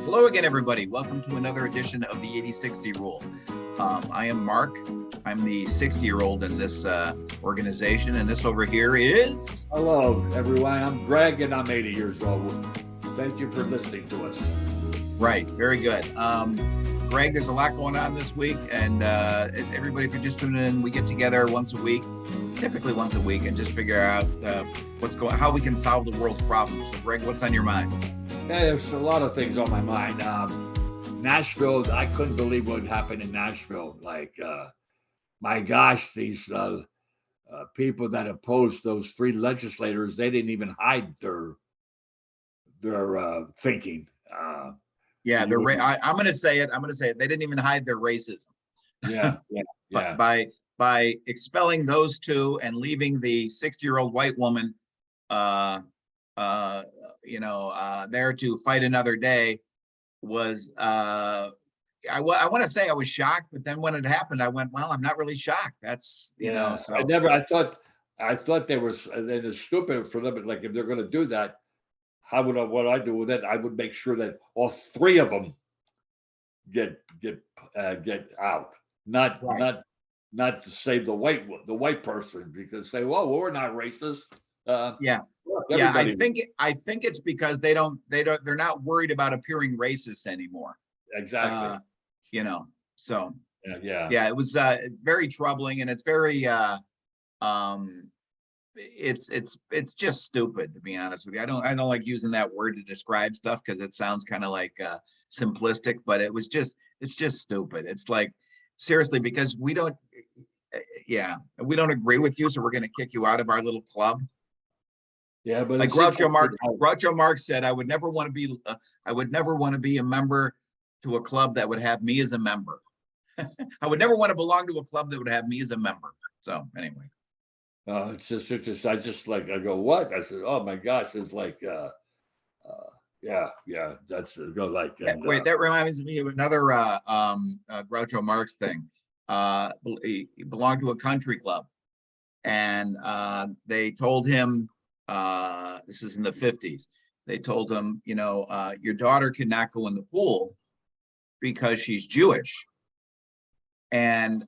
Hello again, everybody. Welcome to another edition of the 80-60 Rule. I am Mark. I'm the 60-year-old in this organization, and this over here is... Hello, everyone. I'm Greg, and I'm 80 years old. Thank you for listening to us. Right. Very good. Greg, there's a lot going on this week, and everybody, if you're just tuning in, we get together once a week, typically once a week, and just figure out how we can solve the world's problems. So, Greg, what's on your mind? Yeah, there's a lot of things on my mind. Nashville, I couldn't believe what happened in Nashville. My gosh, these people that opposed those three legislators, they didn't even hide their thinking. I'm going to say it. They didn't even hide their racism. Yeah. By expelling those two and leaving the 60-year-old white woman, there to fight another day was, I want to say I was shocked, but then when it happened, I went, well, I'm not really shocked. That's, so. I thought they're stupid for them. Like, if they're going to do that, what I do with it, I would make sure that all three of them get out, not to save the white person, because say, well, we're not racist. I think it's because they're not worried about appearing racist anymore. Exactly. So yeah, it was very troubling, and it's very it's just stupid, to be honest with you. I don't like using that word to describe stuff because it sounds kind of like simplistic, but it's just stupid. It's like, seriously, because we don't agree with you, so we're going to kick you out of our little club. Yeah, but like Groucho Marx said, I would never want to be a member to a club that would have me as a member. I would never want to belong to a club that would have me as a member. So anyway. It's just I go, what? I said, oh my gosh, it's like that's go like. Wait, that reminds me of another Groucho Marx thing. He belonged to a country club, and they told him, this is in the 50s, they told him, your daughter cannot go in the pool because she's Jewish. And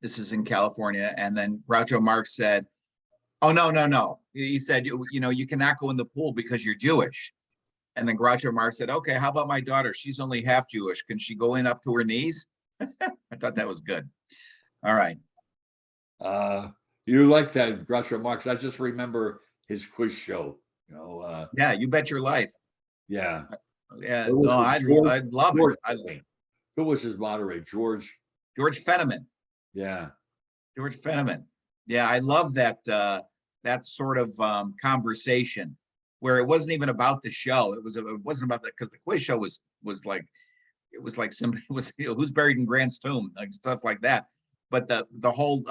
this is in California. And then Groucho Marx said, oh, no. He said, you cannot go in the pool because you're Jewish. And then Groucho Marx said, okay, how about my daughter? She's only half Jewish. Can she go in up to her knees? I thought that was good. All right. You like that, Groucho Marx? I just remember his quiz show. Yeah, you bet your life. Yeah. Yeah. No, I love it. Who was his moderator? George Fenneman. Yeah. George Fenneman. Yeah, I love that sort of conversation where it wasn't even about the show. It wasn't about that, because the quiz show was like, it was like somebody was, who's buried in Grant's tomb, like stuff like that. But the whole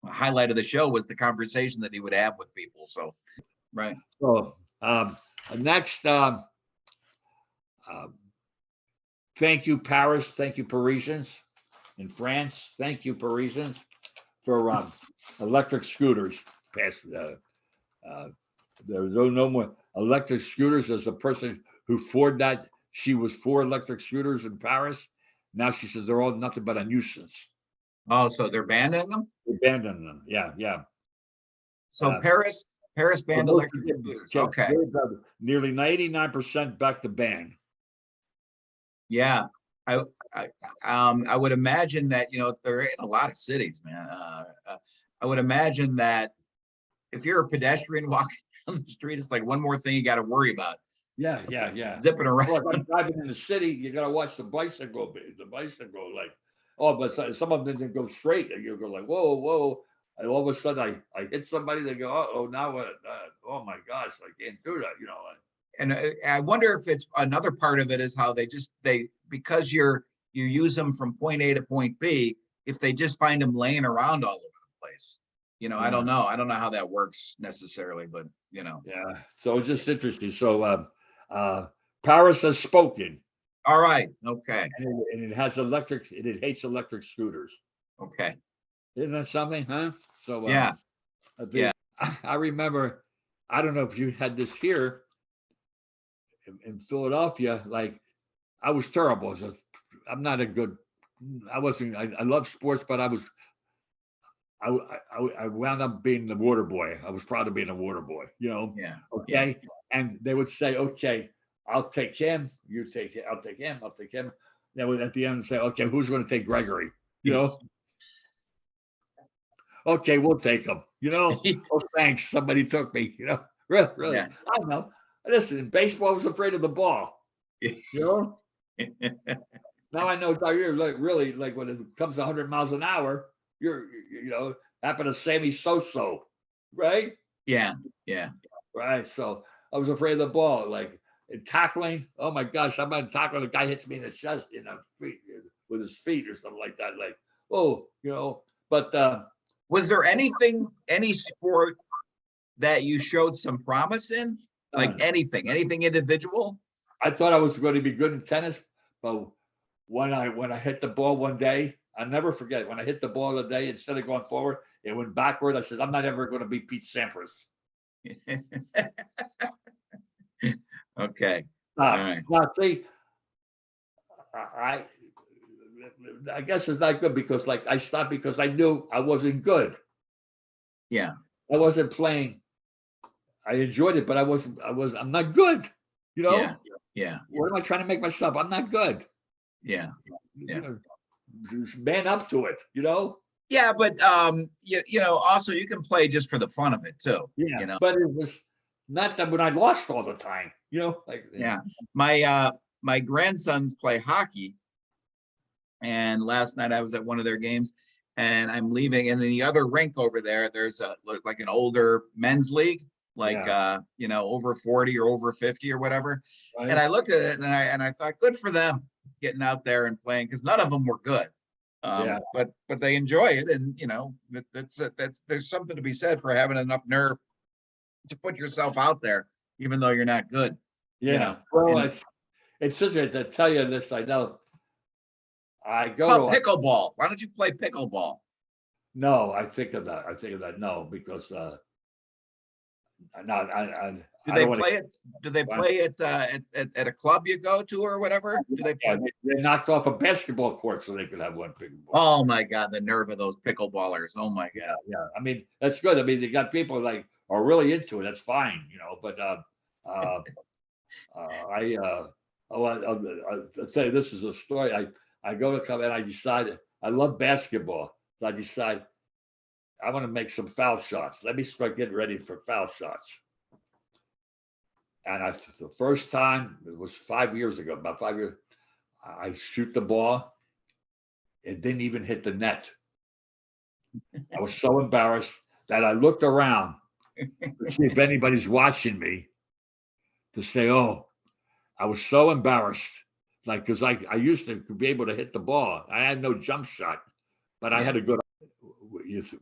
highlight of the show was the conversation that he would have with people. So, right. So next, thank you, Paris. Thank you, Parisians in France. Thank you, Parisians, for electric scooters. There's no more electric scooters. There's a person who she was for electric scooters in Paris. Now she says they're all nothing but a nuisance. Oh, so they're banning them? They're banning them. Yeah. So Paris banned electric scooters. Okay. Nearly 99% back to ban. Yeah. I would imagine that, they're in a lot of cities, man. I would imagine that if you're a pedestrian walking down the street, it's like one more thing you got to worry about. Yeah. Zipping around. Well, if I'm driving in the city, you got to watch the bicycle. But some of them didn't go straight. And you go like, whoa. And all of a sudden I hit somebody. They go, oh, now what? Oh my gosh, I can't do that. And I wonder if it's another part of it is how because you use them from point A to point B, if they just find them laying around all over the place. Yeah. I don't know how that works necessarily, but Yeah. So it's just interesting. So Paris has spoken. All right. Okay. And it has electric. It hates electric scooters. Okay. Isn't that something, huh? So yeah. I remember. I don't know if you had this here. in Philadelphia, like I was terrible. I'm not a good. I wasn't. I love sports, but I wound up being the water boy. I was proud of being a water boy. Yeah. Yeah. Okay. And they would say, okay, I'll take him. You take him. I'll take him. I'll take him. They would at the end say, okay, who's going to take Gregory? Okay, we'll take him. Oh, thanks. Somebody took me. Really, really. Yeah. I don't know. Listen, baseball was afraid of the ball. Now I know you're like really like when it comes to 100 miles an hour, you're happen to Sammy So, right? Yeah. Yeah. Right. So I was afraid of the ball. Like in tackling, oh my gosh, I'm not tackling. The guy hits me in the chest, with his feet or something like that. Like, oh, But Was there any sport that you showed some promise in? Like anything individual? I thought I was going to be good in tennis, but when I hit the ball one day, I'll never forget when I hit the ball the day, instead of going forward, it went backward. I said, I'm not ever going to be Pete Sampras. Okay. All right. Now, see, I guess it's not good because like I stopped because I knew I wasn't good. Yeah. I wasn't playing. I enjoyed it, but I'm not good. Yeah. Yeah. What am I trying to make myself? I'm not good. Yeah. Yeah. Just man up to it, Yeah, but also you can play just for the fun of it too. Yeah. But it was not that when I lost all the time, like Yeah. My grandsons play hockey, and last night I was at one of their games, and I'm leaving, and in the other rink over there, there's like an older men's league, like over 40 or over 50 or whatever. Right. And I looked at it and I thought, good for them getting out there and playing, because none of them were good. But they enjoy it, and there's something to be said for having enough nerve to put yourself out there, even though you're not good. Yeah. Well, it's such to tell you this. I know. I go to pickleball. Why don't you play pickleball? No, I think of that. No, because do they play it? Do they play it at a club you go to or whatever? Do they play? They knocked off a basketball court so they could have one pickleball. Oh my God, the nerve of those pickleballers! Oh my God. Yeah. I mean, that's good. I mean, they got people like are really into it. That's fine, But I'll tell you, this is a story. I go to come and I decide I love basketball. So I decide I want to make some foul shots. Let me start getting ready for foul shots. And the first time, it was 5 years ago, about 5 years, I shoot the ball. It didn't even hit the net. I was so embarrassed that I looked around to see if anybody's watching me, to say, oh, I was so embarrassed. Like, because I used to be able to hit the ball. I had no jump shot, but I had a good.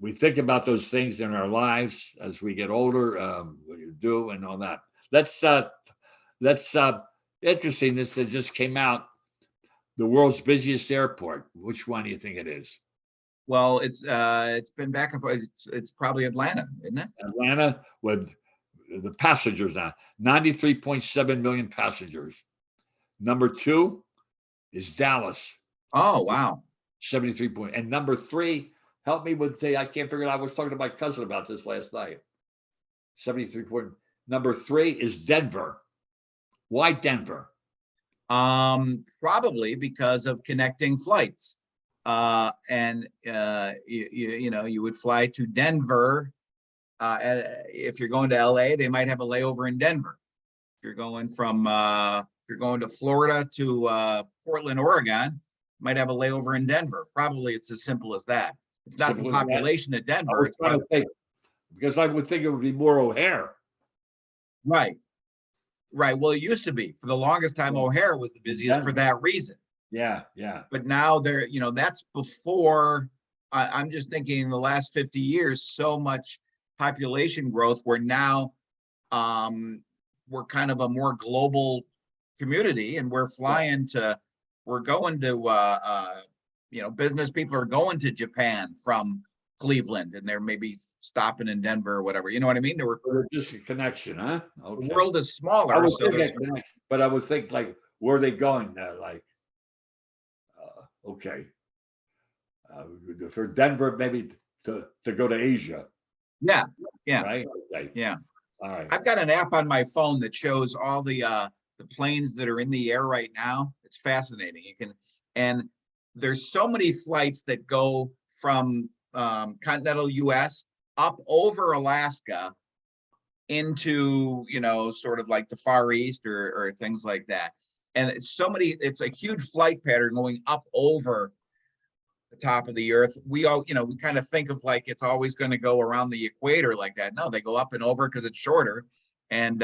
We think about those things in our lives as we get older, what you do and all that. That's interesting. This that just came out. The world's busiest airport. Which one do you think it is? Well, it's been back and forth. It's probably Atlanta, isn't it? Atlanta, with the passengers now, 93.7 million passengers. Number 2 is Dallas. Oh, wow. 73 point. And number 3, help me with I can't figure it out. I was talking to my cousin about this last night. 73 point. Number 3 is Denver. Why Denver? Probably because of connecting flights. And you would fly to Denver. If you're going to LA, they might have a layover in Denver. If you're going to Florida to Portland, Oregon, might have a layover in Denver. Probably it's as simple as that. It's not the population of Denver. It's probably, because I would think it would be more O'Hare. Right. Well, it used to be. For the longest time, O'Hare was the busiest for that reason. Yeah. But now that's before. I'm just thinking in the last 50 years, so much population growth. Where now we're kind of a more global community, and we're going to business people are going to Japan from Cleveland, and they're maybe stopping in Denver or whatever. You know what I mean? There were, Or just a connection, huh? the Okay. world is I smaller, was so there's, thinking connection, but I was thinking like, where are they going? Okay. For Denver, maybe to go to Asia, yeah, yeah, right? Okay. yeah. All right. I've got an app on my phone that shows all the planes that are in the air right now. It's fascinating. You can, and there's so many flights that go from continental US up over Alaska into, you know, sort of like the Far East or things like that. And it's so many, it's a huge flight pattern going up over the top of the earth. We all, you know, we kind of think of like it's always going to go around the equator like that. No, they go up and over because it's shorter. And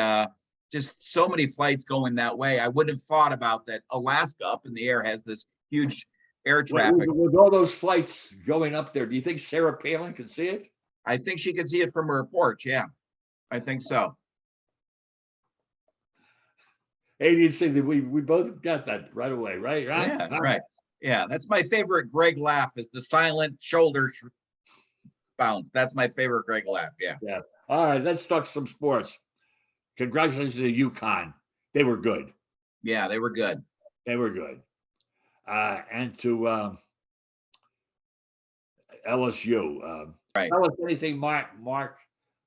just so many flights going that way. I wouldn't have thought about that. Alaska up in the air has this huge air traffic. With all those flights going up there, do you think Sarah Palin can see it? I think she could see it from her porch. Yeah, I think so. 80 we both got that right away, right? Yeah, right. Yeah, that's my favorite Greg laugh, is the silent shoulder bounce. That's my favorite Greg laugh. Yeah. Yeah. All right, let's talk some sports. Congratulations to UConn. They were good. Yeah, they were good. They were good. And to LSU. Right. Tell us anything, Mark.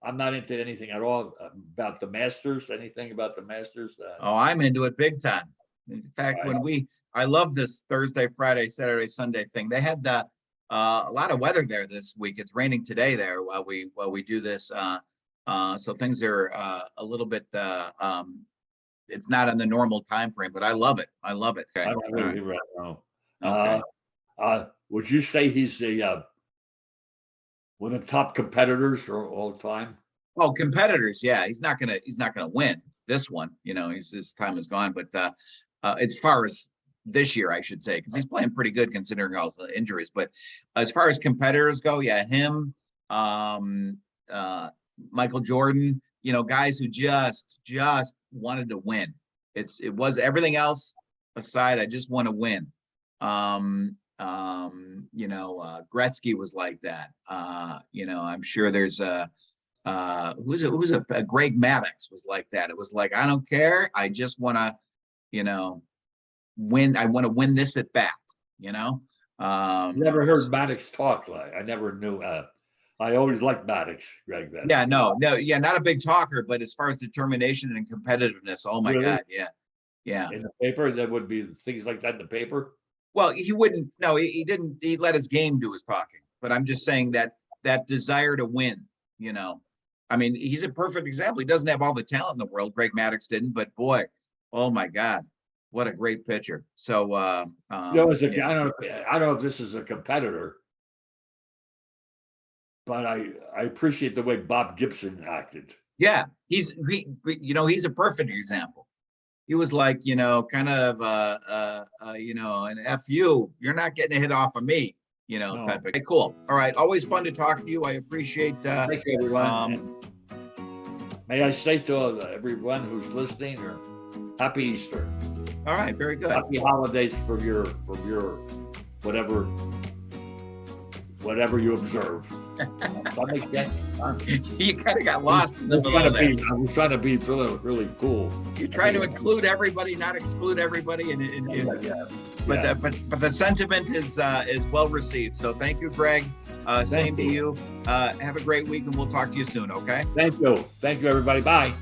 I'm not into anything at all about the Masters. Anything about the Masters? Oh, I'm into it big time. In fact, Right. I love this Thursday, Friday, Saturday, Sunday thing. They had a lot of weather there this week. It's raining today there while we do this. So things are a little bit. It's not in the normal time frame, but I love it. I love it. Okay. I'm not All really right. here right now. Okay. Would you say he's one of the top competitors all time? Oh, competitors. Yeah, he's not gonna win this one. You know, his time is gone. But as far as this year, I should say, because he's playing pretty good considering all the injuries. But as far as competitors go, yeah, him, Michael Jordan, you know, guys who just wanted to win. It was everything else aside. I just want to win. You know, Gretzky was like that. You know, I'm sure there's Greg Maddux was like that. It was like, I don't care. I just want to, you know, win. I want to win this at bat, you know? Never heard Maddox talk. Like I never knew. I always liked Maddox, Greg. Then. Yeah, no, yeah, not a big talker, but as far as determination and competitiveness, oh my Really? God, yeah. In the paper, there would be things like that in the paper. Well, he wouldn't. No, he didn't. He let his game do his talking. But I'm just saying that desire to win. You know, I mean, he's a perfect example. He doesn't have all the talent in the world. Greg Maddux didn't, but boy, oh my God, what a great pitcher. So, Yeah. I don't know if this is a competitor, but I appreciate the way Bob Gibson acted. Yeah, he's a perfect example. He was like, you know, kind of you know, an F you, you're not getting a hit off of me, you know, No. type of. Okay, cool. All right, always fun to talk to you. I appreciate Thank you, everyone. May I say to everyone who's listening, or Happy Easter. All right, very good. Happy holidays for your whatever you observe. That makes sense. You kind of got lost in the middle there. I was trying to be really cool. You're trying to include everybody, not exclude everybody, but the sentiment is well received. So thank you, Greg. Same to you. Have a great week, and we'll talk to you soon. Okay. Thank you, everybody. Bye.